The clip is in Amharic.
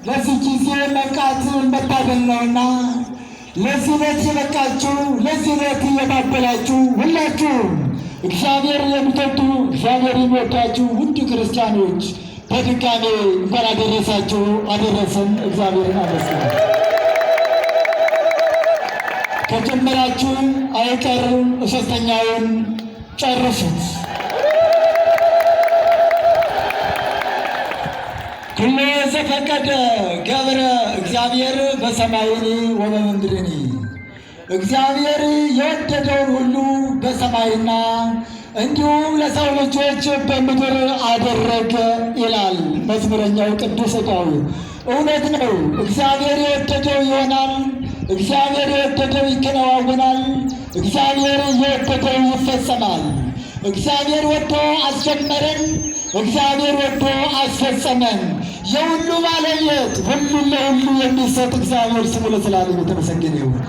ለዚህ ጊዜ መብቃት መታደል ነውና ለዚህ ቤት የበቃችሁ ለዚህ ቤት የባበላችሁ ሁላችሁ እግዚአብሔር የምትወዱ እግዚአብሔር የሚወዳችሁ ውድ ክርስቲያኖች በድጋሜ እንኳን አደረሳችሁ አደረሰን። እግዚአብሔርን አመስግኑ። ከጀመራችሁ አይቀርም ሶስተኛውን ጨርሱት። ኩሎ ዘፈቀደ ገብረ እግዚአብሔር በሰማይኒ ወበምድርኒ እግዚአብሔር የወደደውን ሁሉ በሰማይና እንዲሁም ለሰው ልጆች በምድር አደረገ ይላል መዝሙረኛው ቅዱስ ዳዊት። እውነት ነው። እግዚአብሔር የወደደው ይሆናል። እግዚአብሔር የወደደው ይከናወናል። እግዚአብሔር የወደደው ይፈጸማል። እግዚአብሔር ወዶ አስጀመረን። እግዚአብሔር ወዶ አስፈጸመን። የሁሉ ባለቤት ሁሉን ለሁሉ የሚሰጥ እግዚአብሔር ስሙ ለዘላለም የተመሰገነ ይሁን።